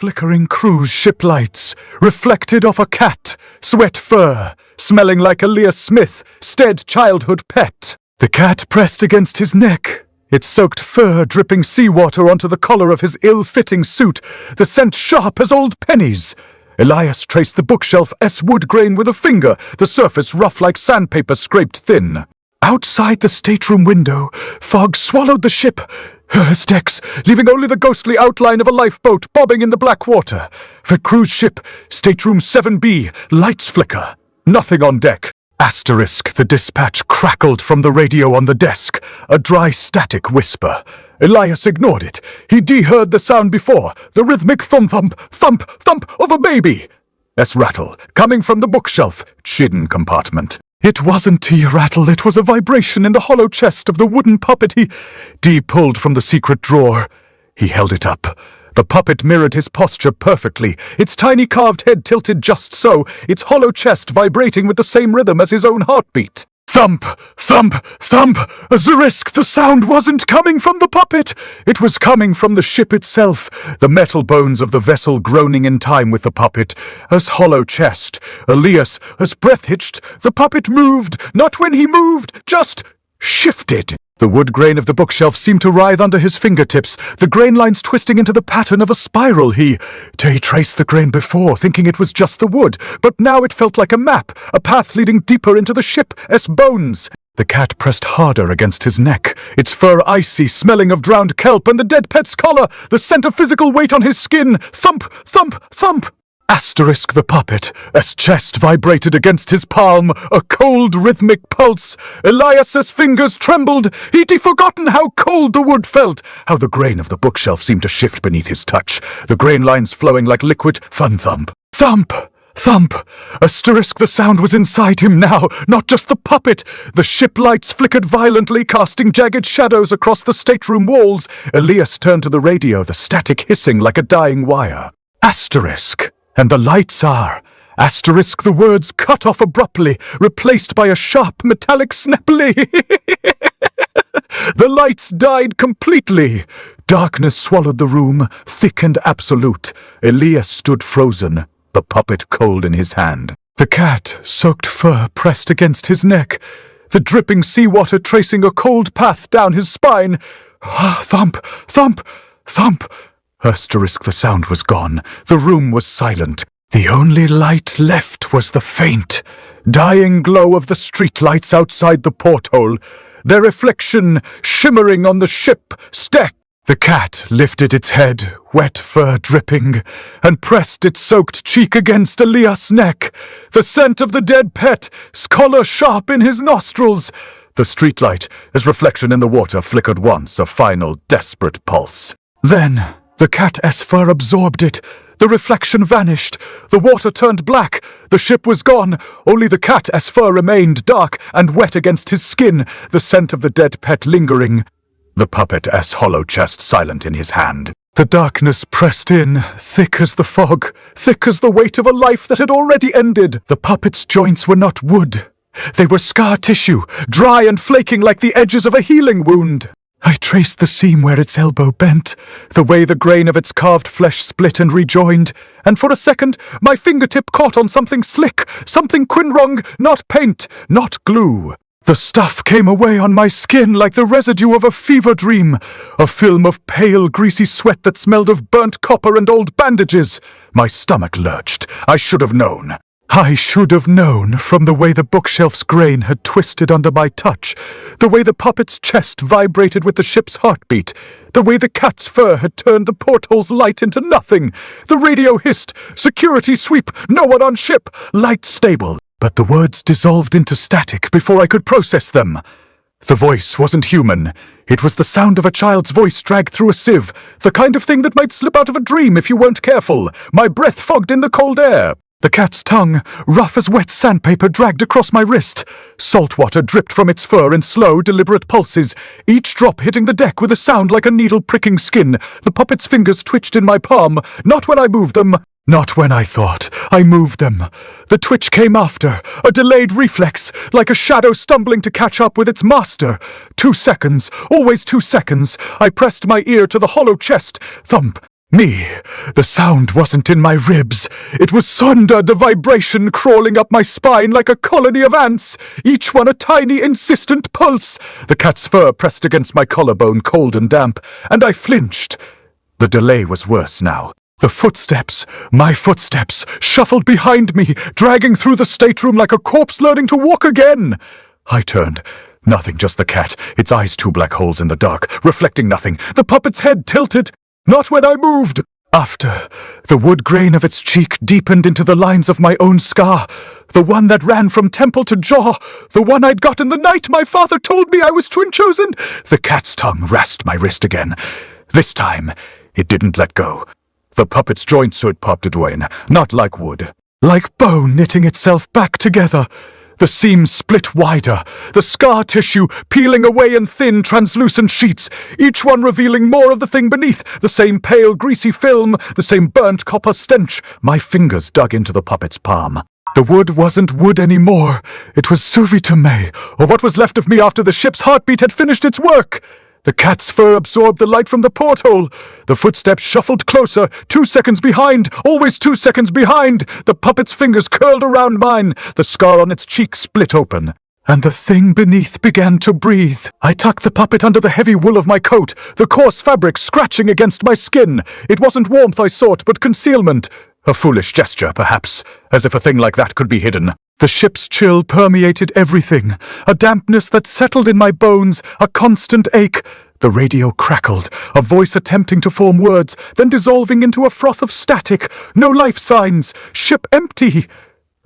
flickering cruise ship lights, reflected off a cat, sweat fur, smelling like a Leah Smith, dead childhood pet. The cat pressed against his neck, its soaked fur dripping seawater onto the collar of his ill-fitting suit, the scent sharp as old pennies. Elias traced the bookshelf wood grain with a finger, the surface rough like sandpaper scraped thin. Outside the stateroom window, fog swallowed the ship, her decks, leaving only the ghostly outline of a lifeboat bobbing in the black water. The cruise ship, stateroom 7B, lights flicker. Nothing on deck. Asterisk, the dispatch crackled from the radio on the desk, a dry static whisper. Elias ignored it. He'd heard the sound before, the rhythmic thump-thump, thump-thump of a baby. Rattle, coming from the bookshelf, chin compartment. It wasn't Rattle, it was a vibration in the hollow chest of the wooden puppet he pulled from the secret drawer. He held it up. The puppet mirrored his posture perfectly, its tiny carved head tilted just so, its hollow chest vibrating with the same rhythm as his own heartbeat. Thump! Thump! Thump! Zerisk, the sound wasn't coming from the puppet! It was coming from the ship itself, the metal bones of the vessel groaning in time with the puppet. As hollow chest, Elias, as breath hitched, the puppet moved, not when he moved, just shifted. The wood grain of the bookshelf seemed to writhe under his fingertips, the grain lines twisting into the pattern of a spiral. He traced the grain before, thinking it was just the wood, but now it felt like a map, a path leading deeper into the ship's bones. The cat pressed harder against his neck, its fur icy, smelling of drowned kelp and the dead pet's collar, the scent of physical weight on his skin. Thump, thump, thump! Asterisk the puppet, as chest vibrated against his palm, a cold rhythmic pulse. Elias's fingers trembled. He'd forgotten how cold the wood felt, how the grain of the bookshelf seemed to shift beneath his touch, the grain lines flowing like liquid thump. Thump! Thump! Asterisk the sound was inside him now, not just the puppet. The ship lights flickered violently, casting jagged shadows across the stateroom walls. Elias turned to the radio, the static hissing like a dying wire. Asterisk. And the lights are. Asterisk, the words cut off abruptly, replaced by a sharp metallic snappily. The lights died completely. Darkness swallowed the room, thick and absolute. Elias stood frozen, the puppet cold in his hand. The cat, soaked fur pressed against his neck, the dripping seawater tracing a cold path down his spine. Thump, thump, thump. Asterisk, the sound was gone. The room was silent. The only light left was the faint, dying glow of the streetlights outside the porthole, their reflection shimmering on the ship's deck. The cat lifted its head, wet fur dripping, and pressed its soaked cheek against Elias' neck, the scent of the dead pet, collar sharp in his nostrils. The streetlight, as reflection in the water, flickered once, a final, desperate pulse. Then the cat's fur absorbed it. The reflection vanished. The water turned black. The ship was gone. Only the cat's fur remained, dark and wet against his skin, the scent of the dead pet lingering. The puppet's hollow chest silent in his hand. The darkness pressed in, thick as the fog, thick as the weight of a life that had already ended. The puppet's joints were not wood. They were scar tissue, dry and flaking like the edges of a healing wound. I traced the seam where its elbow bent, the way the grain of its carved flesh split and rejoined, and for a second my fingertip caught on something slick, something quinrong, not paint, not glue. The stuff came away on my skin like the residue of a fever dream, a film of pale, greasy sweat that smelled of burnt copper and old bandages. My stomach lurched. I should have known. I should have known from the way the bookshelf's grain had twisted under my touch, the way the puppet's chest vibrated with the ship's heartbeat, the way the cat's fur had turned the porthole's light into nothing. The radio hissed, "Security sweep, no one on ship, light stable." But the words dissolved into static before I could process them. The voice wasn't human. It was the sound of a child's voice dragged through a sieve, the kind of thing that might slip out of a dream if you weren't careful. My breath fogged in the cold air. The cat's tongue, rough as wet sandpaper, dragged across my wrist. Salt water dripped from its fur in slow, deliberate pulses, each drop hitting the deck with a sound like a needle pricking skin. The puppet's fingers twitched in my palm, not when I moved them. Not when I thought I moved them. The twitch came after, a delayed reflex, like a shadow stumbling to catch up with its master. 2 seconds, always 2 seconds. I pressed my ear to the hollow chest. Thump. Me. The sound wasn't in my ribs. It was thunder, the vibration crawling up my spine like a colony of ants, each one a tiny, insistent pulse. The cat's fur pressed against my collarbone, cold and damp, and I flinched. The delay was worse now. The footsteps, my footsteps, shuffled behind me, dragging through the stateroom like a corpse learning to walk again. I turned. Nothing, just the cat, its eyes two black holes in the dark, reflecting nothing, the puppet's head tilted. Not when I moved. After, the wood grain of its cheek deepened into the lines of my own scar, the one that ran from temple to jaw, the one I'd gotten the night my father told me I was twin-chosen. The cat's tongue rasped my wrist again. This time, it didn't let go. The puppet's joints would pop to Dwayne, not like wood, like bone knitting itself back together. The seams split wider, the scar tissue peeling away in thin, translucent sheets, each one revealing more of the thing beneath, the same pale, greasy film, the same burnt copper stench. My fingers dug into the puppet's palm. The wood wasn't wood anymore. It was sous vide, or what was left of me after the ship's heartbeat had finished its work. The cat's fur absorbed the light from the porthole. The footsteps shuffled closer, 2 seconds behind, always 2 seconds behind. The puppet's fingers curled around mine. The scar on its cheek split open. And the thing beneath began to breathe. I tucked the puppet under the heavy wool of my coat, the coarse fabric scratching against my skin. It wasn't warmth I sought, but concealment. A foolish gesture, perhaps, as if a thing like that could be hidden. The ship's chill permeated everything, a dampness that settled in my bones, a constant ache. The radio crackled, a voice attempting to form words, then dissolving into a froth of static. No life signs. Ship empty.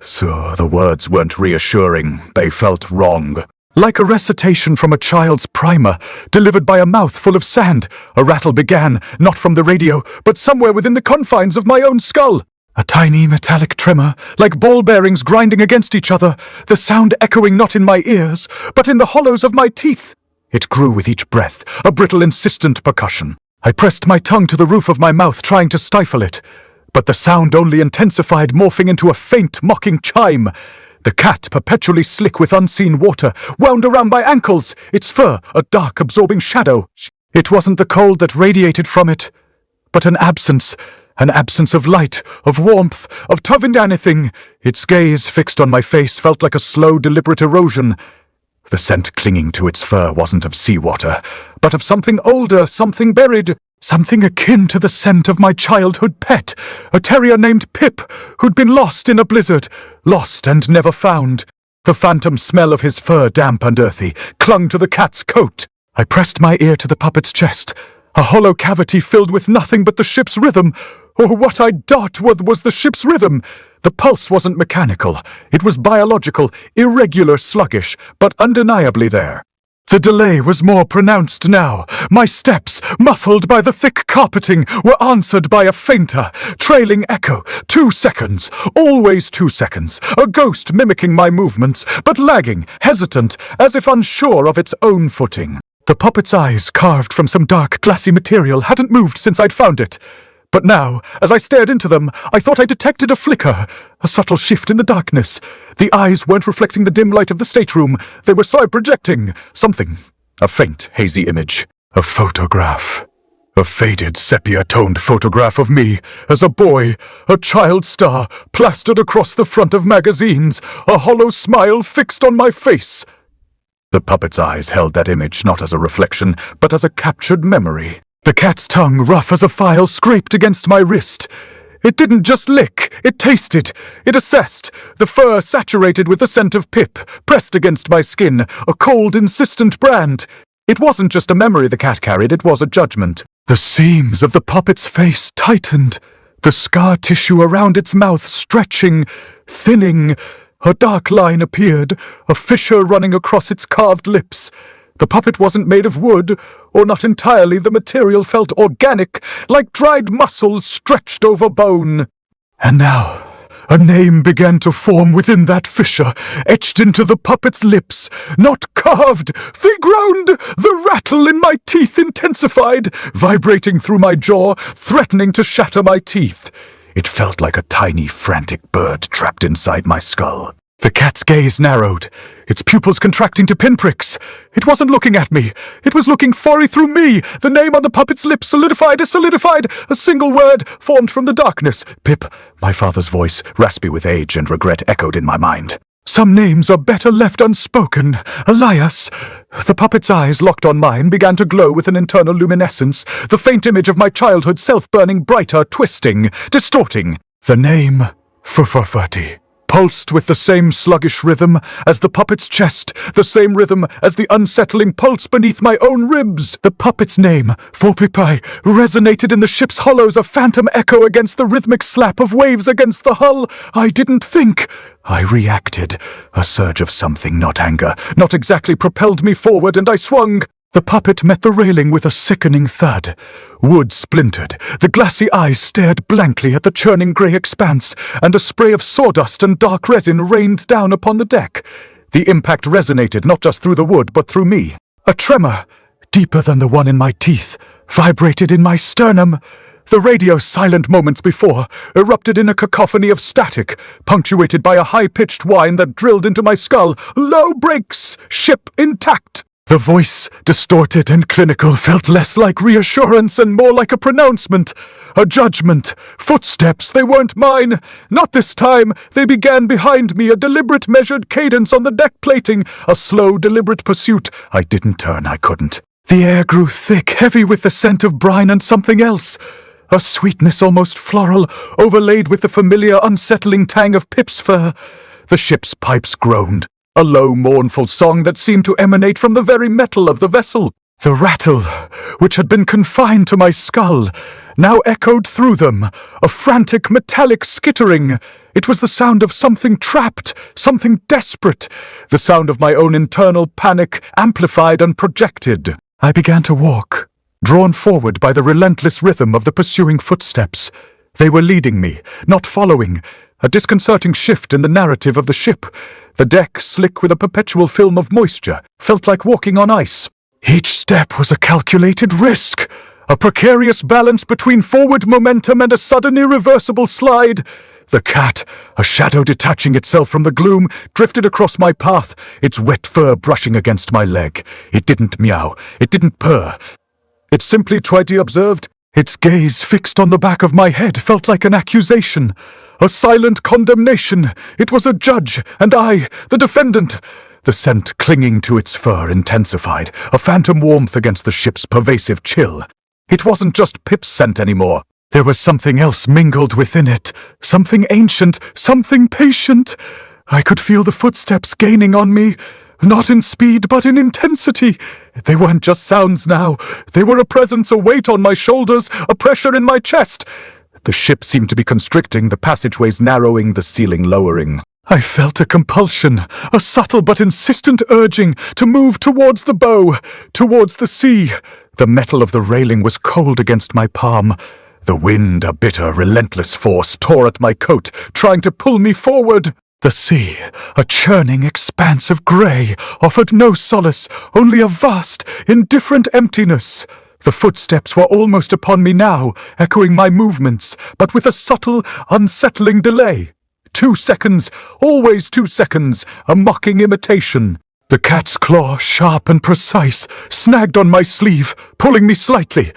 So the words weren't reassuring. They felt wrong. Like a recitation from a child's primer, delivered by a mouth full of sand, a rattle began, not from the radio, but somewhere within the confines of my own skull. A tiny metallic tremor, like ball bearings grinding against each other, the sound echoing not in my ears, but in the hollows of my teeth. It grew with each breath, a brittle, insistent percussion. I pressed my tongue to the roof of my mouth, trying to stifle it. But the sound only intensified, morphing into a faint, mocking chime. The cat, perpetually slick with unseen water, wound around my ankles, its fur a dark, absorbing shadow. It wasn't the cold that radiated from it, but an absence of light, of warmth, of anything. Its gaze, fixed on my face, felt like a slow, deliberate erosion. The scent clinging to its fur wasn't of seawater, but of something older, something buried, something akin to the scent of my childhood pet, a terrier named Pip, who'd been lost in a blizzard, lost and never found. The phantom smell of his fur, damp and earthy, clung to the cat's coat. I pressed my ear to the puppet's chest, a hollow cavity filled with nothing but the ship's rhythm. Or what I doubt was the ship's rhythm. The pulse wasn't mechanical. It was biological, irregular, sluggish, but undeniably there. The delay was more pronounced now. My steps, muffled by the thick carpeting, were answered by a fainter, trailing echo. 2 seconds, always 2 seconds. A ghost mimicking my movements, but lagging, hesitant, as if unsure of its own footing. The puppet's eyes, carved from some dark, glassy material, hadn't moved since I'd found it. But now, as I stared into them, I thought I detected a flicker, a subtle shift in the darkness. The eyes weren't reflecting the dim light of the stateroom. They were projecting something, a faint, hazy image, a photograph. A faded, sepia-toned photograph of me, as a boy, a child star, plastered across the front of magazines, a hollow smile fixed on my face. The puppet's eyes held that image not as a reflection, but as a captured memory. The cat's tongue, rough as a file, scraped against my wrist. It didn't just lick, it tasted, it assessed, the fur saturated with the scent of Pip, pressed against my skin, a cold, insistent brand. It wasn't just a memory the cat carried, it was a judgment. The seams of the puppet's face tightened, the scar tissue around its mouth stretching, thinning. A dark line appeared, a fissure running across its carved lips. The puppet wasn't made of wood, or not entirely. The material felt organic, like dried muscles stretched over bone. And now, a name began to form within that fissure, etched into the puppet's lips, not carved. They groaned. The rattle in my teeth intensified, vibrating through my jaw, threatening to shatter my teeth. It felt like a tiny, frantic bird trapped inside my skull. The cat's gaze narrowed, its pupils contracting to pinpricks. It wasn't looking at me. It was looking furry through me. The name on the puppet's lips solidified. A single word formed from the darkness. Pip, my father's voice, raspy with age and regret, echoed in my mind. Some names are better left unspoken. Elias. The puppet's eyes, locked on mine, began to glow with an internal luminescence, the faint image of my childhood self burning brighter, twisting, distorting. The name, Fufurfurti, pulsed with the same sluggish rhythm as the puppet's chest, the same rhythm as the unsettling pulse beneath my own ribs. The puppet's name, Forpipai, resonated in the ship's hollows, a phantom echo against the rhythmic slap of waves against the hull. I didn't think. I reacted. A surge of something, not anger, not exactly propelled me forward, and I swung. The puppet met the railing with a sickening thud. Wood splintered. The glassy eyes stared blankly at the churning grey expanse, and a spray of sawdust and dark resin rained down upon the deck. The impact resonated not just through the wood, but through me. A tremor, deeper than the one in my teeth, vibrated in my sternum. The radio, silent moments before, erupted in a cacophony of static, punctuated by a high-pitched whine that drilled into my skull. Low brakes! Ship intact! The voice, distorted and clinical, felt less like reassurance and more like a pronouncement, a judgment. Footsteps, they weren't mine. Not this time. They began behind me, a deliberate, measured cadence on the deck plating, a slow, deliberate pursuit. I didn't turn, I couldn't. The air grew thick, heavy with the scent of brine and something else. A sweetness almost floral, overlaid with the familiar, unsettling tang of Pip's fur. The ship's pipes groaned. A low, mournful song that seemed to emanate from the very metal of the vessel. The rattle, which had been confined to my skull, now echoed through them, a frantic, metallic skittering. It was the sound of something trapped, something desperate, the sound of my own internal panic, amplified and projected. I began to walk, drawn forward by the relentless rhythm of the pursuing footsteps. They were leading me, not following, a disconcerting shift in the narrative of the ship. The deck, slick with a perpetual film of moisture, felt like walking on ice. Each step was a calculated risk, a precarious balance between forward momentum and a sudden irreversible slide. The cat, a shadow detaching itself from the gloom, drifted across my path, its wet fur brushing against my leg. It didn't meow, it didn't purr. It simply, Twitty observed. Its gaze, fixed on the back of my head, felt like an accusation, a silent condemnation. It was a judge, and I, the defendant. The scent clinging to its fur intensified, a phantom warmth against the ship's pervasive chill. It wasn't just Pip's scent anymore. There was something else mingled within it, something ancient, something patient. I could feel the footsteps gaining on me, not in speed, but in intensity. They weren't just sounds now. They were a presence, a weight on my shoulders, a pressure in my chest. The ship seemed to be constricting, the passageways narrowing, the ceiling lowering. I felt a compulsion, a subtle but insistent urging to move towards the bow, towards the sea. The metal of the railing was cold against my palm. The wind, a bitter, relentless force, tore at my coat, trying to pull me forward. The sea, a churning expanse of grey, offered no solace, only a vast, indifferent emptiness. The footsteps were almost upon me now, echoing my movements, but with a subtle, unsettling delay. 2 seconds, always 2 seconds, a mocking imitation. The cat's claw, sharp and precise, snagged on my sleeve, pulling me slightly.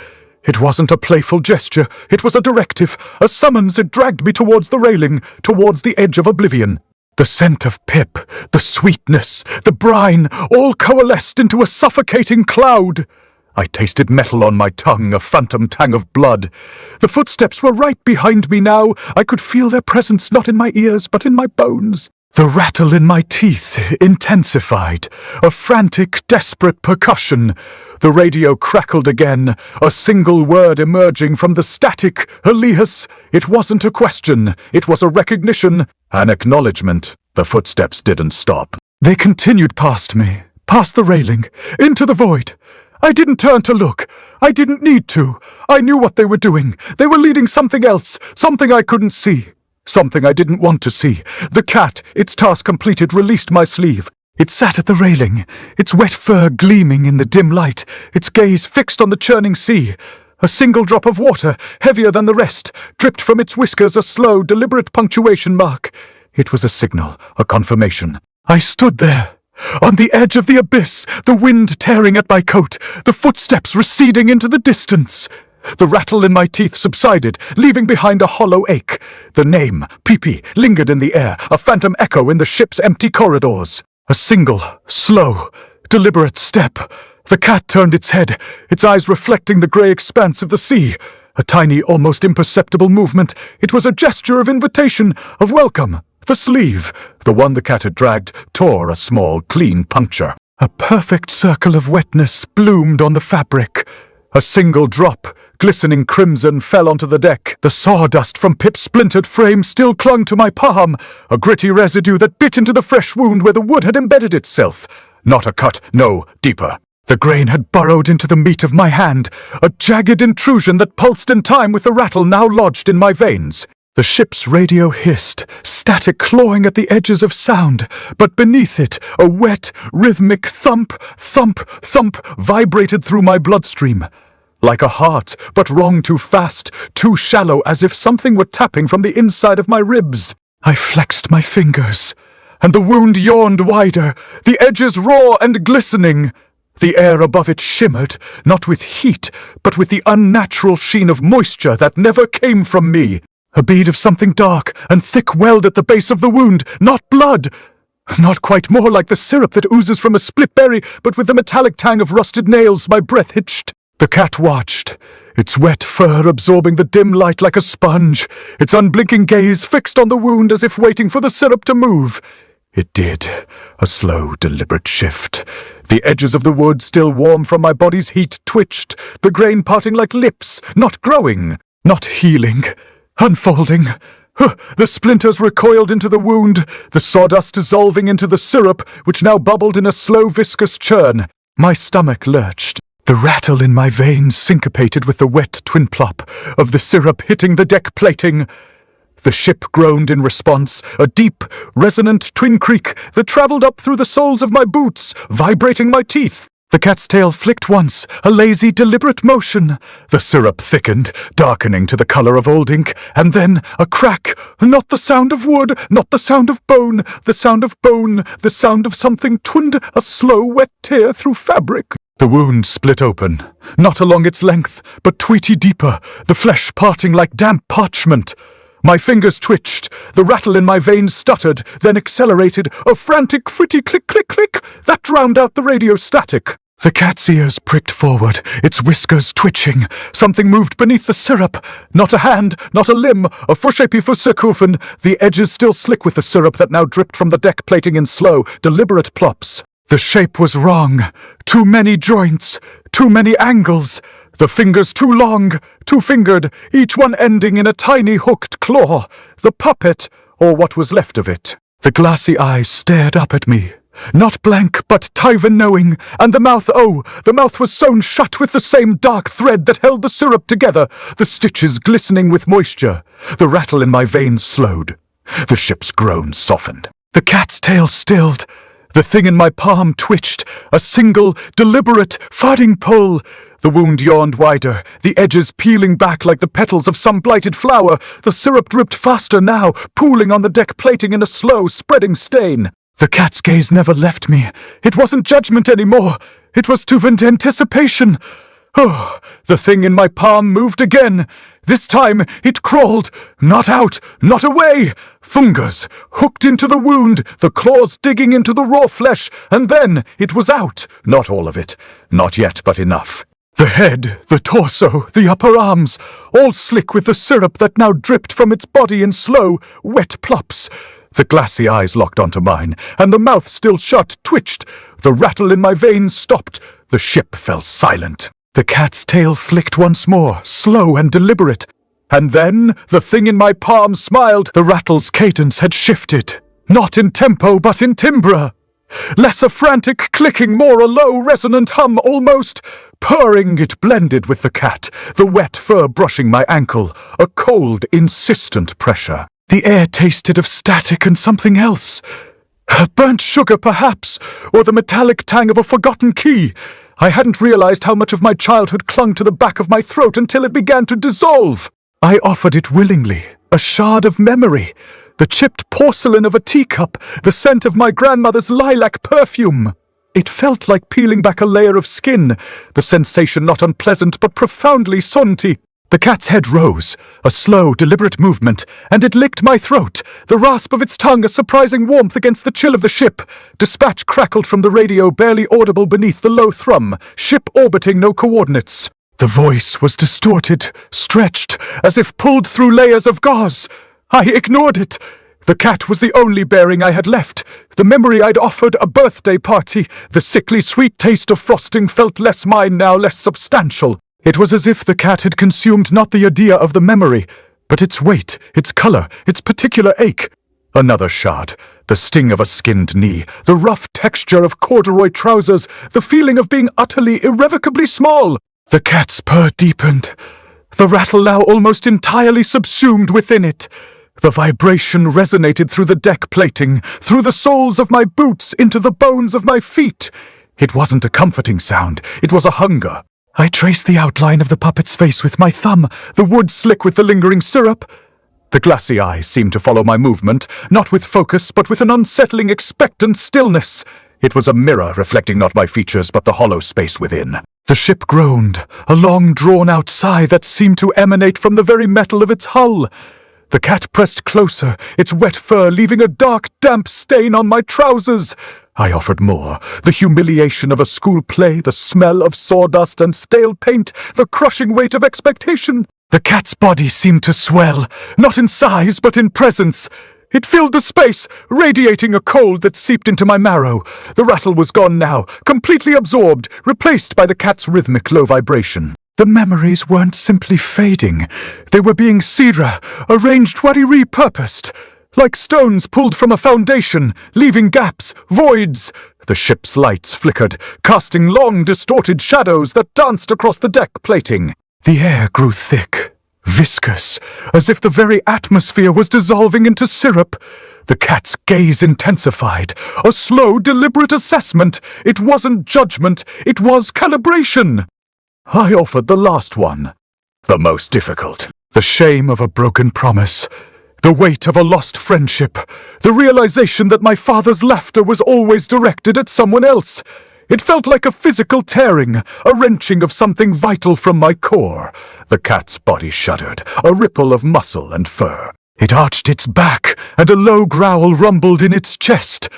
It wasn't a playful gesture, it was a directive, a summons. It dragged me towards the railing, towards the edge of oblivion. The scent of Pip, the sweetness, the brine, all coalesced into a suffocating cloud. I tasted metal on my tongue, a phantom tang of blood. The footsteps were right behind me now. I could feel their presence not in my ears, but in my bones. The rattle in my teeth intensified, a frantic, desperate percussion. The radio crackled again, a single word emerging from the static. Elias. It wasn't a question, it was a recognition, an acknowledgement. The footsteps didn't stop. They continued past me, past the railing, into the void. I didn't turn to look. I didn't need to. I knew what they were doing. They were leading something else, something I couldn't see. Something I didn't want to see. The cat, its task completed, released my sleeve. It sat at the railing, its wet fur gleaming in the dim light, its gaze fixed on the churning sea. A single drop of water, heavier than the rest, dripped from its whiskers, a slow, deliberate punctuation mark. It was a signal, a confirmation. I stood there, on the edge of the abyss, the wind tearing at my coat, the footsteps receding into the distance. The rattle in my teeth subsided, leaving behind a hollow ache. The name, Peepee, lingered in the air, a phantom echo in the ship's empty corridors. A single, slow, deliberate step. The cat turned its head, its eyes reflecting the grey expanse of the sea. A tiny, almost imperceptible movement. It was a gesture of invitation, of welcome. The sleeve, the one the cat had dragged, tore a small, clean puncture. A perfect circle of wetness bloomed on the fabric. A single drop, glistening crimson, fell onto the deck. The sawdust from Pip's splintered frame still clung to my palm, a gritty residue that bit into the fresh wound where the wood had embedded itself. Not a cut, no, deeper. The grain had burrowed into the meat of my hand, a jagged intrusion that pulsed in time with the rattle now lodged in my veins. The ship's radio hissed, static clawing at the edges of sound, but beneath it, a wet, rhythmic thump, thump, thump vibrated through my bloodstream. Like a heart, but wrong too fast, too shallow, as if something were tapping from the inside of my ribs. I flexed my fingers, and the wound yawned wider, the edges raw and glistening. The air above it shimmered, not with heat, but with the unnatural sheen of moisture that never came from me. A bead of something dark and thick welled at the base of the wound, not blood. Not quite, more like the syrup that oozes from a split berry, but with the metallic tang of rusted nails. My breath hitched. The cat watched, its wet fur absorbing the dim light like a sponge, its unblinking gaze fixed on the wound as if waiting for the syrup to move. It did, a slow, deliberate shift. The edges of the wood, still warm from my body's heat, twitched, the grain parting like lips, not growing, not healing, unfolding. The splinters recoiled into the wound, the sawdust dissolving into the syrup, which now bubbled in a slow, viscous churn. My stomach lurched. The rattle in my veins syncopated with the wet twin plop of the syrup hitting the deck plating. The ship groaned in response, a deep, resonant twin creak that travelled up through the soles of my boots, vibrating my teeth. The cat's tail flicked once, a lazy, deliberate motion. The syrup thickened, darkening to the colour of old ink, and then a crack. Not the sound of wood, not the sound of bone, the sound of bone, the sound of something twinned, a slow, wet tear through fabric. The wound split open, not along its length, but tweety deeper, the flesh parting like damp parchment. My fingers twitched, the rattle in my veins stuttered, then accelerated, a frantic, fritty click-click-click that drowned out the radio static. The cat's ears pricked forward, its whiskers twitching. Something moved beneath the syrup. Not a hand, not a limb, a Fushepifusekufen, the edges still slick with the syrup that now dripped from the deck plating in slow, deliberate plops. The shape was wrong. Too many joints, too many angles. The fingers too long, two-fingered, each one ending in a tiny hooked claw. The puppet, or what was left of it. The glassy eyes stared up at me. Not blank, but Tyven knowing, and the mouth was sewn shut with the same dark thread that held the syrup together, the stitches glistening with moisture. The rattle in my veins slowed. The ship's groan softened. The cat's tail stilled. The thing in my palm twitched, a single, deliberate, thudding pull. The wound yawned wider, the edges peeling back like the petals of some blighted flower. The syrup dripped faster now, pooling on the deck plating in a slow, spreading stain. The cat's gaze never left me. It wasn't judgment anymore. It was Tuven's anticipation. Oh, the thing in my palm moved again. This time it crawled, not out, not away. Fingers hooked into the wound, the claws digging into the raw flesh, and then it was out. Not all of it. Not yet, but enough. The head, the torso, the upper arms, all slick with the syrup that now dripped from its body in slow, wet plops. The glassy eyes locked onto mine, and the mouth still shut, twitched. The rattle in my veins stopped. The ship fell silent. The cat's tail flicked once more, slow and deliberate. And then the thing in my palm smiled. The rattle's cadence had shifted. Not in tempo, but in timbre. Less a frantic clicking, more a low, resonant hum, almost. Purring, it blended with the cat, the wet fur brushing my ankle, a cold, insistent pressure. The air tasted of static and something else. Burnt sugar, perhaps, or the metallic tang of a forgotten key. I hadn't realized how much of my childhood clung to the back of my throat until it began to dissolve. I offered it willingly, a shard of memory. the chipped porcelain of a teacup, the scent of my grandmother's lilac perfume. It felt like peeling back a layer of skin, the sensation not unpleasant but profoundly saunty. The cat's head rose, a slow, deliberate movement, and it licked my throat, the rasp of its tongue a surprising warmth against the chill of the ship. Dispatch crackled from the radio, barely audible beneath the low thrum, ship orbiting no coordinates. The voice was distorted, stretched, as if pulled through layers of gauze. I ignored it. The cat was the only bearing I had left. The memory I'd offered a birthday party. The sickly sweet taste of frosting felt less mine now, less substantial. It was as if the cat had consumed not the idea of the memory, but its weight, its color, its particular ache. Another shot, the sting of a skinned knee, the rough texture of corduroy trousers, the feeling of being utterly, irrevocably small. The cat's purr deepened, the rattle now almost entirely subsumed within it. The vibration resonated through the deck plating, through the soles of my boots, into the bones of my feet. It wasn't a comforting sound, it was a hunger. I traced the outline of the puppet's face with my thumb, the wood slick with the lingering syrup. The glassy eyes seemed to follow my movement, not with focus, but with an unsettling, expectant stillness. It was a mirror reflecting not my features, but the hollow space within. The ship groaned, a long, drawn-out sigh that seemed to emanate from the very metal of its hull. The cat pressed closer, its wet fur leaving a dark, damp stain on my trousers. I offered more. The humiliation of a school play, the smell of sawdust and stale paint, the crushing weight of expectation. The cat's body seemed to swell, not in size, but in presence. It filled the space, radiating a cold that seeped into my marrow. The rattle was gone now, completely absorbed, replaced by the cat's rhythmic low vibration. The memories weren't simply fading. They were being arranged repurposed. Like stones pulled from a foundation, leaving gaps, voids. The ship's lights flickered, casting long, distorted shadows that danced across the deck plating. The air grew thick, viscous, as if the very atmosphere was dissolving into syrup. The cat's gaze intensified. A slow, deliberate assessment. It wasn't judgment, it was calibration. I offered the last one, the most difficult. The shame of a broken promise. The weight of a lost friendship, the realization that my father's laughter was always directed at someone else. It felt like a physical tearing, a wrenching of something vital from my core. The cat's body shuddered, a ripple of muscle and fur. It arched its back, and a low growl rumbled in its chest.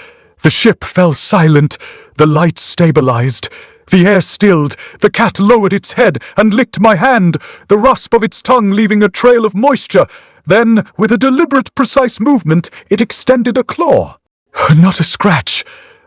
The ship fell silent, the lights stabilized. The air stilled, the cat lowered its head and licked my hand, the rasp of its tongue leaving a trail of moisture. Then, with a deliberate, precise movement, it extended a claw. Not a scratch,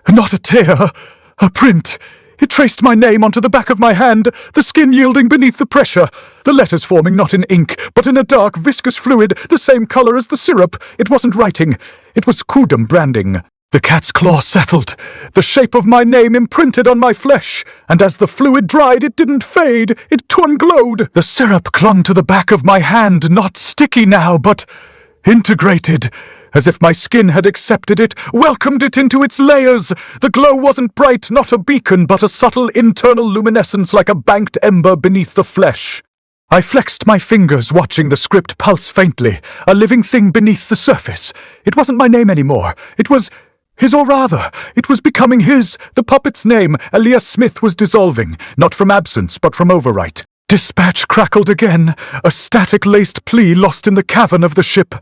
not a tear, a print. It traced my name onto the back of my hand, the skin yielding beneath the pressure, the letters forming not in ink, but in a dark, viscous fluid, the same color as the syrup. It wasn't writing, it was Kudum branding. The cat's claw settled, the shape of my name imprinted on my flesh, and as the fluid dried it didn't fade, it glowed. The syrup clung to the back of my hand, not sticky now, but integrated, as if my skin had accepted it, welcomed it into its layers. The glow wasn't bright, not a beacon, but a subtle internal luminescence like a banked ember beneath the flesh. I flexed my fingers, watching the script pulse faintly, a living thing beneath the surface. It wasn't my name anymore, it was his, or rather, it was becoming his. The puppet's name, Elias Smith, was dissolving, not from absence, but from overwrite. Dispatch crackled again, a static-laced plea lost in the cavern of the ship.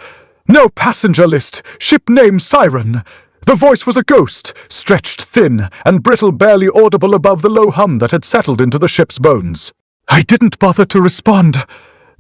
No passenger list, ship name Siren. The voice was a ghost, stretched thin and brittle, barely audible above the low hum that had settled into the ship's bones. I didn't bother to respond.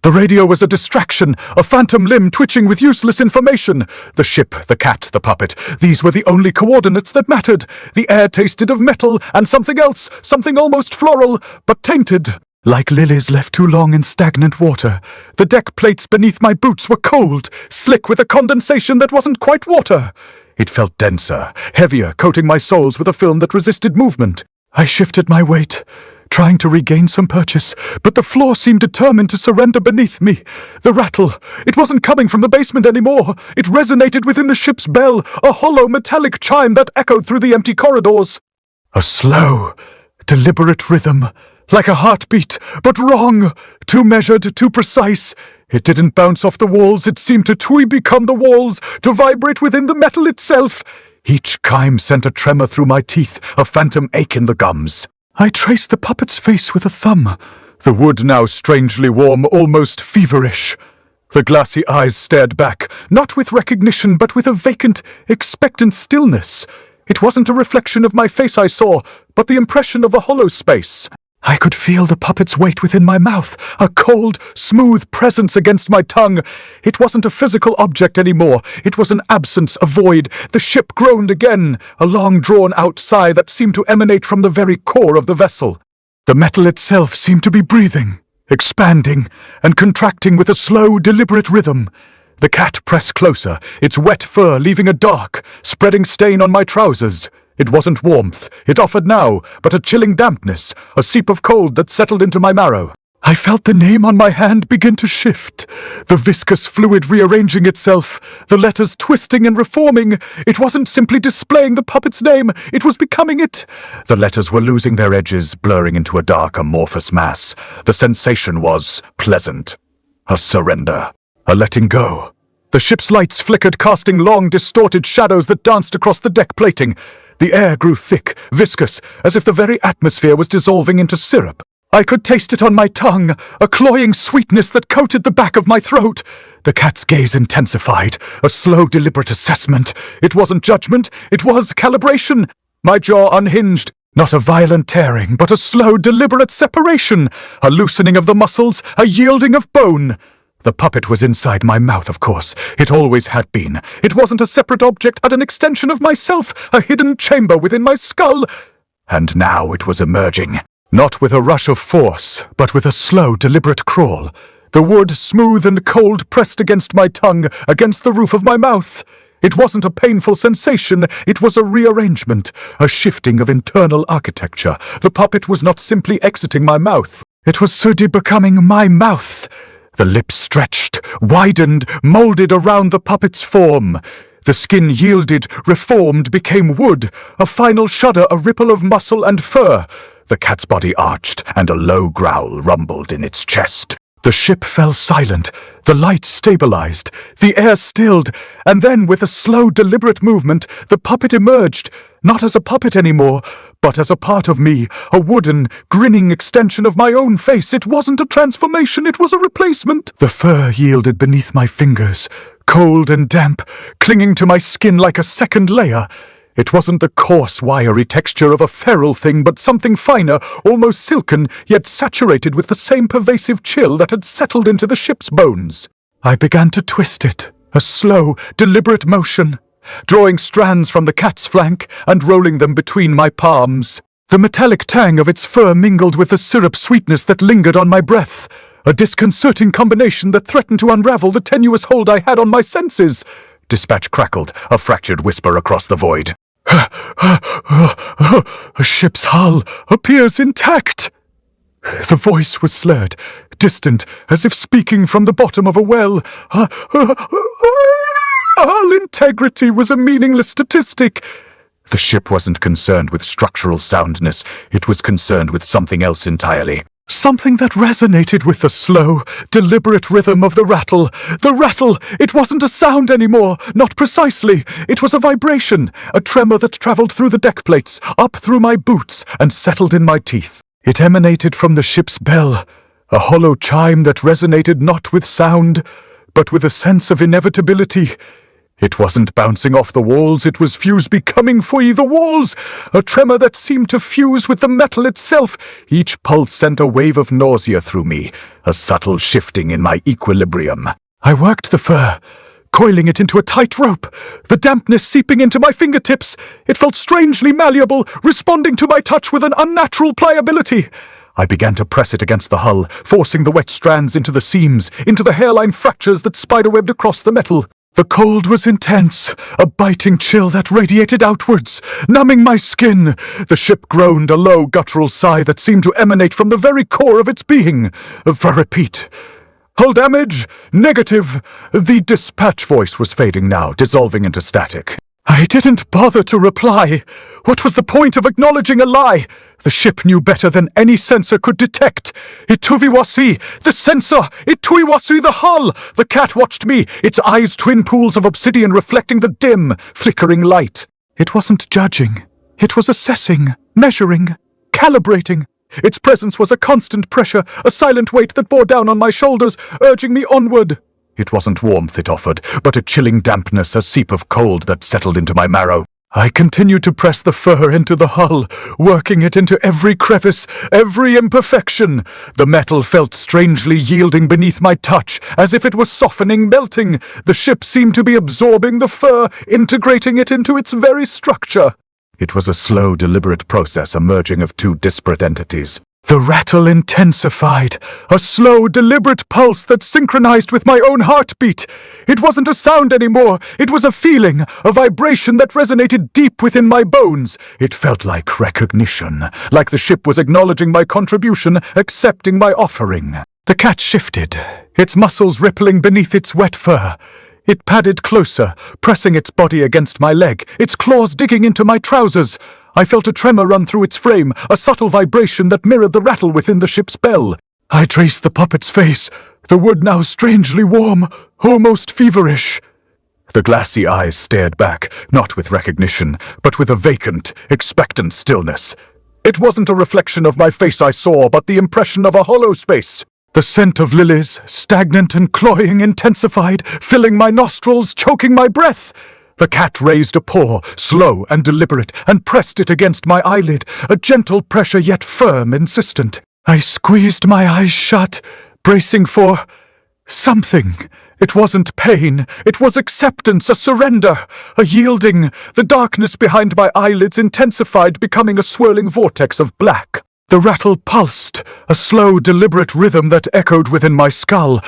The radio was a distraction, a phantom limb twitching with useless information. The ship, the cat, the puppet, these were the only coordinates that mattered. The air tasted of metal and something else, something almost floral, but tainted. Like lilies left too long in stagnant water. The deck plates beneath my boots were cold, slick with a condensation that wasn't quite water. It felt denser, heavier, coating my soles with a film that resisted movement. I shifted my weight, trying to regain some purchase, but the floor seemed determined to surrender beneath me. The rattle, it wasn't coming from the basement anymore. It resonated within the ship's bell, a hollow metallic chime that echoed through the empty corridors. A slow, deliberate rhythm, like a heartbeat, but wrong, too measured, too precise. It didn't bounce off the walls, it seemed to become the walls, to vibrate within the metal itself. Each chime sent a tremor through my teeth, a phantom ache in the gums. I traced the puppet's face with a thumb, the wood now strangely warm, almost feverish. The glassy eyes stared back, not with recognition, but with a vacant, expectant stillness. It wasn't a reflection of my face I saw, but the impression of a hollow space. I could feel the puppet's weight within my mouth, a cold, smooth presence against my tongue. It wasn't a physical object anymore. It was an absence, a void. The ship groaned again, a long drawn-out sigh that seemed to emanate from the very core of the vessel. The metal itself seemed to be breathing, expanding, and contracting with a slow, deliberate rhythm. The cat pressed closer, its wet fur leaving a dark, spreading stain on my trousers. It wasn't warmth, it offered now, but a chilling dampness, a seep of cold that settled into my marrow. I felt the name on my hand begin to shift, the viscous fluid rearranging itself, the letters twisting and reforming. It wasn't simply displaying the puppet's name, it was becoming it. The letters were losing their edges, blurring into a dark, amorphous mass. The sensation was pleasant. A surrender. A letting go. The ship's lights flickered, casting long, distorted shadows that danced across the deck plating. The air grew thick, viscous, as if the very atmosphere was dissolving into syrup. I could taste it on my tongue, a cloying sweetness that coated the back of my throat. The cat's gaze intensified, a slow, deliberate assessment. It wasn't judgment, it was calibration. My jaw unhinged. Not a violent tearing, but a slow, deliberate separation. A loosening of the muscles, a yielding of bone. The puppet was inside my mouth, of course. It always had been. It wasn't a separate object, but an extension of myself, a hidden chamber within my skull. And now it was emerging. Not with a rush of force, but with a slow, deliberate crawl. The wood, smooth and cold, pressed against my tongue, against the roof of my mouth. It wasn't a painful sensation, it was a rearrangement, a shifting of internal architecture. The puppet was not simply exiting my mouth. It was suddenly becoming my mouth. The lips stretched, widened, molded around the puppet's form. The skin yielded, reformed, became wood, a final shudder, a ripple of muscle and fur. The cat's body arched, and a low growl rumbled in its chest. The ship fell silent, the lights stabilized, the air stilled, and then with a slow, deliberate movement, the puppet emerged, not as a puppet anymore, but as a part of me, a wooden, grinning extension of my own face. It wasn't a transformation, it was a replacement. The fur yielded beneath my fingers, cold and damp, clinging to my skin like a second layer. It wasn't the coarse, wiry texture of a feral thing, but something finer, almost silken, yet saturated with the same pervasive chill that had settled into the ship's bones. I began to twist it, a slow, deliberate motion, drawing strands from the cat's flank and rolling them between my palms. The metallic tang of its fur mingled with the syrup sweetness that lingered on my breath, a disconcerting combination that threatened to unravel the tenuous hold I had on my senses. Dispatch crackled, a fractured whisper across the void. A ship's hull appears intact. The voice was slurred, distant, as if speaking from the bottom of a well. Hull integrity was a meaningless statistic. The ship wasn't concerned with structural soundness. It was concerned with something else entirely. Something that resonated with the slow, deliberate rhythm of the rattle. The rattle! It wasn't a sound anymore, not precisely. It was a vibration, a tremor that traveled through the deck plates, up through my boots, and settled in my teeth. It emanated from the ship's bell, a hollow chime that resonated not with sound, but with a sense of inevitability. It wasn't bouncing off the walls, it was fused becoming the walls, a tremor that seemed to fuse with the metal itself. Each pulse sent a wave of nausea through me, a subtle shifting in my equilibrium. I worked the fur, coiling it into a tight rope, the dampness seeping into my fingertips. It felt strangely malleable, responding to my touch with an unnatural pliability. I began to press it against the hull, forcing the wet strands into the seams, into the hairline fractures that spiderwebbed across the metal. The cold was intense, a biting chill that radiated outwards, numbing my skin. The ship groaned, a low guttural sigh that seemed to emanate from the very core of its being. For repeat. Hull damage? Negative. The dispatch voice was fading now, dissolving into static. I didn't bother to reply. What was the point of acknowledging a lie? The ship knew better than any sensor could detect. Ituviwasi, the sensor! Ituviwasi, the hull! The cat watched me, its eyes twin pools of obsidian reflecting the dim, flickering light. It wasn't judging. It was assessing, measuring, calibrating. Its presence was a constant pressure, a silent weight that bore down on my shoulders, urging me onward. It wasn't warmth it offered, but a chilling dampness, a seep of cold that settled into my marrow. I continued to press the fur into the hull, working it into every crevice, every imperfection. The metal felt strangely yielding beneath my touch, as if it were softening, melting. The ship seemed to be absorbing the fur, integrating it into its very structure. It was a slow, deliberate process, a merging of two disparate entities. The rattle intensified, a slow, deliberate pulse that synchronized with my own heartbeat. It wasn't a sound anymore, it was a feeling, a vibration that resonated deep within my bones. It felt like recognition, like the ship was acknowledging my contribution, accepting my offering. The cat shifted, its muscles rippling beneath its wet fur. It padded closer, pressing its body against my leg, its claws digging into my trousers. I felt a tremor run through its frame, a subtle vibration that mirrored the rattle within the ship's bell. I traced the puppet's face, the wood now strangely warm, almost feverish. The glassy eyes stared back, not with recognition, but with a vacant, expectant stillness. It wasn't a reflection of my face I saw, but the impression of a hollow space. The scent of lilies, stagnant and cloying, intensified, filling my nostrils, choking my breath. The cat raised a paw, slow and deliberate, and pressed it against my eyelid, a gentle pressure yet firm, insistent. I squeezed my eyes shut, bracing for something. It wasn't pain, it was acceptance, a surrender, a yielding. The darkness behind my eyelids intensified, becoming a swirling vortex of black. The rattle pulsed, a slow, deliberate rhythm that echoed within my skull.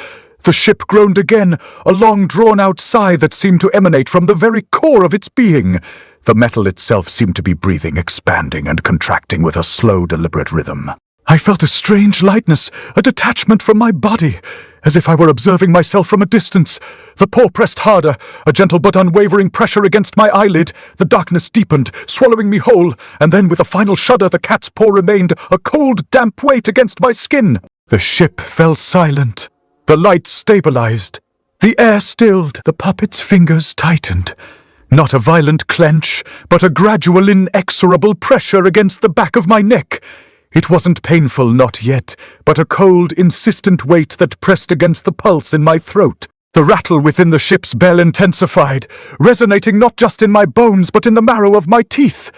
The ship groaned again, a long drawn-out sigh that seemed to emanate from the very core of its being. The metal itself seemed to be breathing, expanding and contracting with a slow, deliberate rhythm. I felt a strange lightness, a detachment from my body, as if I were observing myself from a distance. The paw pressed harder, a gentle but unwavering pressure against my eyelid. The darkness deepened, swallowing me whole, and then with a final shudder the cat's paw remained, a cold, damp weight against my skin. The ship fell silent. The light stabilized. The air stilled. The puppet's fingers tightened. Not a violent clench, but a gradual, inexorable pressure against the back of my neck. It wasn't painful, not yet, but a cold, insistent weight that pressed against the pulse in my throat. The rattle within the ship's bell intensified, resonating not just in my bones, but in the marrow of my teeth.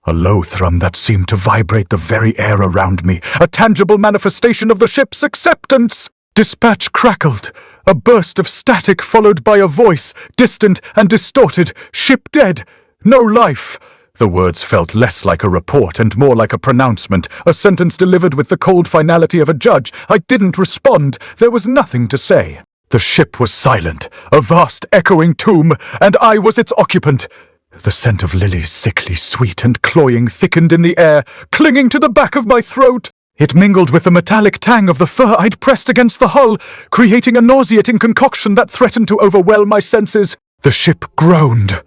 A low thrum that seemed to vibrate the very air around me, a tangible manifestation of the ship's acceptance. Dispatch crackled, a burst of static followed by a voice, distant and distorted. Ship dead, no life. The words felt less like a report and more like a pronouncement, a sentence delivered with the cold finality of a judge. I didn't respond. There was nothing to say. The ship was silent, a vast echoing tomb, and I was its occupant. The scent of lilies, sickly sweet and cloying, thickened in the air, clinging to the back of my throat. It mingled with the metallic tang of the fur I'd pressed against the hull, creating a nauseating concoction that threatened to overwhelm my senses. The ship groaned,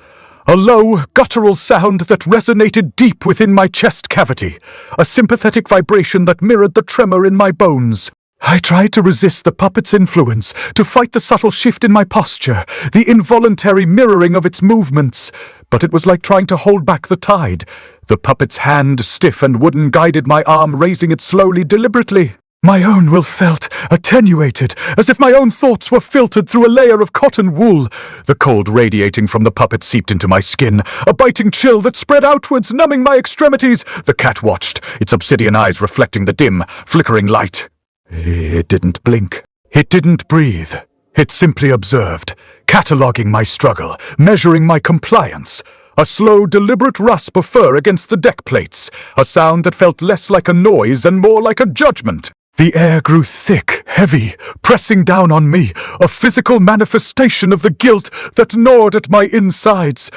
a low, guttural sound that resonated deep within my chest cavity, a sympathetic vibration that mirrored the tremor in my bones. I tried to resist the puppet's influence, to fight the subtle shift in my posture, the involuntary mirroring of its movements, but it was like trying to hold back the tide. The puppet's hand, stiff and wooden, guided my arm, raising it slowly, deliberately. My own will felt attenuated, as if my own thoughts were filtered through a layer of cotton wool. The cold radiating from the puppet seeped into my skin, a biting chill that spread outwards, numbing my extremities. The cat watched, its obsidian eyes reflecting the dim, flickering light. It didn't blink. It didn't breathe. It simply observed, cataloguing my struggle, measuring my compliance. A slow, deliberate rasp of fur against the deck plates, a sound that felt less like a noise and more like a judgment. The air grew thick, heavy, pressing down on me, a physical manifestation of the guilt that gnawed at my insides.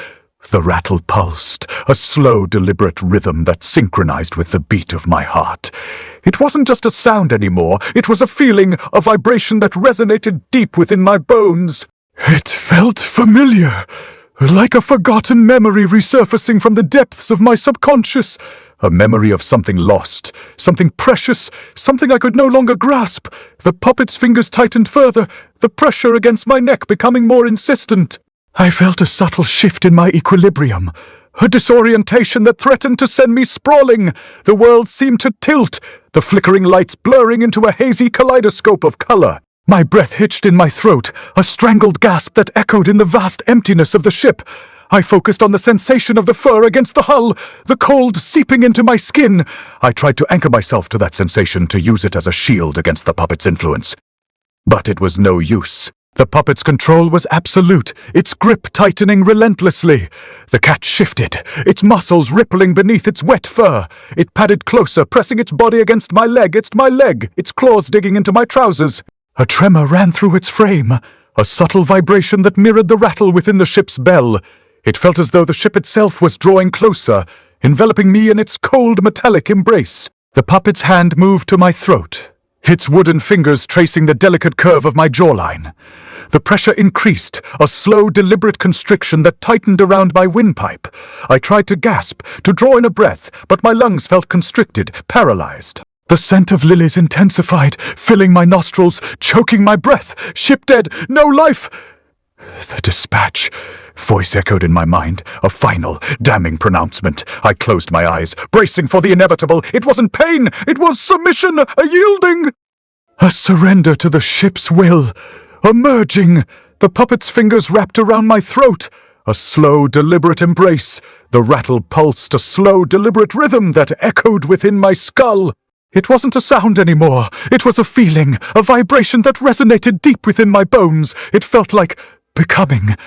The rattle pulsed, a slow, deliberate rhythm that synchronized with the beat of my heart. It wasn't just a sound anymore, it was a feeling, a vibration that resonated deep within my bones. It felt familiar. Like a forgotten memory resurfacing from the depths of my subconscious. A memory of something lost, something precious, something I could no longer grasp. The puppet's fingers tightened further, the pressure against my neck becoming more insistent. I felt a subtle shift in my equilibrium, a disorientation that threatened to send me sprawling. The world seemed to tilt, the flickering lights blurring into a hazy kaleidoscope of color. My breath hitched in my throat, a strangled gasp that echoed in the vast emptiness of the ship. I focused on the sensation of the fur against the hull, the cold seeping into my skin. I tried to anchor myself to that sensation, to use it as a shield against the puppet's influence. But it was no use. The puppet's control was absolute, its grip tightening relentlessly. The cat shifted, its muscles rippling beneath its wet fur. It padded closer, pressing its body against my leg, its claws digging into my trousers. A tremor ran through its frame, a subtle vibration that mirrored the rattle within the ship's bell. It felt as though the ship itself was drawing closer, enveloping me in its cold metallic embrace. The puppet's hand moved to my throat, its wooden fingers tracing the delicate curve of my jawline. The pressure increased, a slow, deliberate constriction that tightened around my windpipe. I tried to gasp, to draw in a breath, but my lungs felt constricted, paralyzed. The scent of lilies intensified, filling my nostrils, choking my breath. Ship dead, no life! The dispatch. Voice echoed in my mind, a final, damning pronouncement. I closed my eyes, bracing for the inevitable. It wasn't pain, it was submission, a yielding. A surrender to the ship's will. A merging. The puppet's fingers wrapped around my throat. A slow, deliberate embrace. The rattle pulsed a slow, deliberate rhythm that echoed within my skull. It wasn't a sound anymore. It was a feeling, a vibration that resonated deep within my bones. It felt like becoming.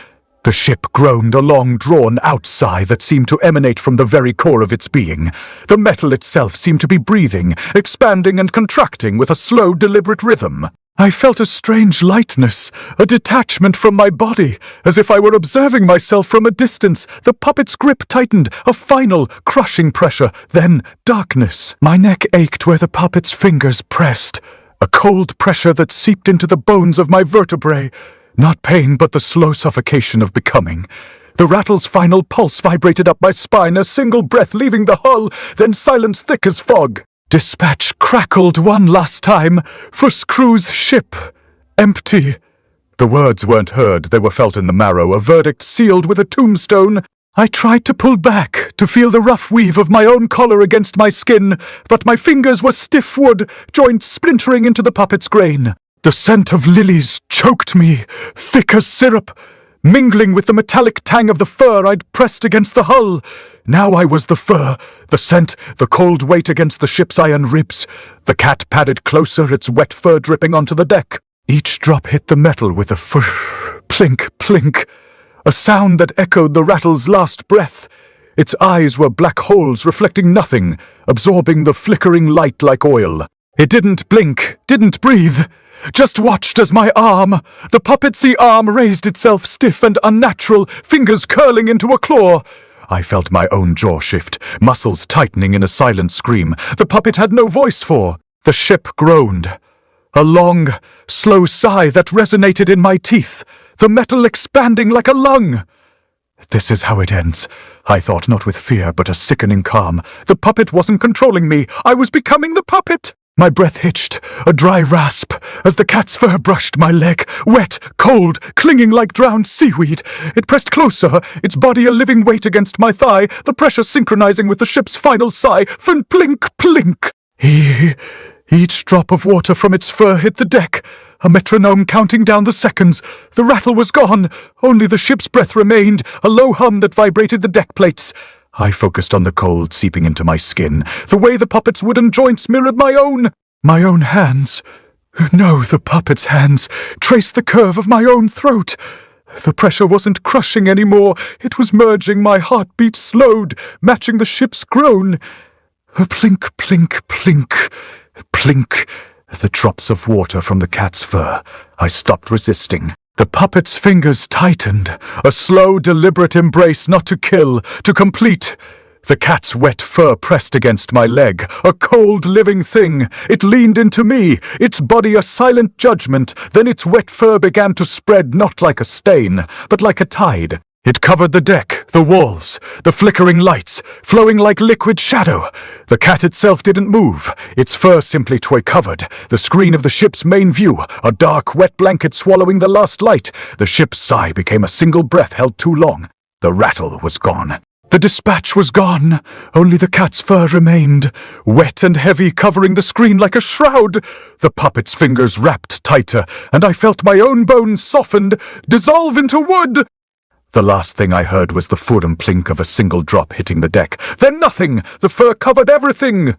The ship groaned a long, drawn-out sigh that seemed to emanate from the very core of its being. The metal itself seemed to be breathing, expanding and contracting with a slow, deliberate rhythm. I felt a strange lightness, a detachment from my body, as if I were observing myself from a distance. The puppet's grip tightened, a final, crushing pressure, then darkness. My neck ached where the puppet's fingers pressed, a cold pressure that seeped into the bones of my vertebrae. Not pain, but the slow suffocation of becoming. The rattle's final pulse vibrated up my spine, a single breath leaving the hull, then silence thick as fog. Dispatch crackled one last time. First crew's ship. Empty. The words weren't heard, they were felt in the marrow, a verdict sealed with a tombstone. I tried to pull back, to feel the rough weave of my own collar against my skin, but my fingers were stiff wood, joints splintering into the puppet's grain. The scent of lilies choked me, thick as syrup. Mingling with the metallic tang of the fur I'd pressed against the hull. Now I was the fur, the scent, the cold weight against the ship's iron ribs. The cat padded closer, its wet fur dripping onto the deck. Each drop hit the metal with a plink, plink. A sound that echoed the rattle's last breath. Its eyes were black holes reflecting nothing, absorbing the flickering light like oil. It didn't blink, didn't breathe. Just watched as my arm, the puppetsy arm, raised itself stiff and unnatural, fingers curling into a claw. I felt my own jaw shift, muscles tightening in a silent scream the puppet had no voice for. The ship groaned. A long, slow sigh that resonated in my teeth, the metal expanding like a lung. This is how it ends, I thought, not with fear, but a sickening calm. The puppet wasn't controlling me, I was becoming the puppet. My breath hitched, a dry rasp, as the cat's fur brushed my leg, wet, cold, clinging like drowned seaweed. It pressed closer, its body a living weight against my thigh, the pressure synchronizing with the ship's final sigh, fin plink, plink. Each drop of water from its fur hit the deck, a metronome counting down the seconds. The rattle was gone, only the ship's breath remained, a low hum that vibrated the deck plates. I focused on the cold seeping into my skin, the way the puppet's wooden joints mirrored my own. My own hands, no, the puppet's hands, traced the curve of my own throat. The pressure wasn't crushing anymore, it was merging, my heartbeat slowed, matching the ship's groan. A plink, plink, plink, plink. The drops of water from the cat's fur. I stopped resisting. The puppet's fingers tightened, a slow, deliberate embrace not to kill, to complete. The cat's wet fur pressed against my leg, a cold, living thing. It leaned into me, its body a silent judgment. Then its wet fur began to spread, not like a stain, but like a tide. It covered the deck, the walls, the flickering lights, flowing like liquid shadow. The cat itself didn't move, its fur simply toy-covered, the screen of the ship's main view, a dark, wet blanket swallowing the last light. The ship's sigh became a single breath held too long. The rattle was gone. The dispatch was gone. Only the cat's fur remained, wet and heavy, covering the screen like a shroud. The puppet's fingers wrapped tighter, and I felt my own bones softened, dissolve into wood. The last thing I heard was the thud and plink of a single drop hitting the deck. Then nothing! The fur covered everything!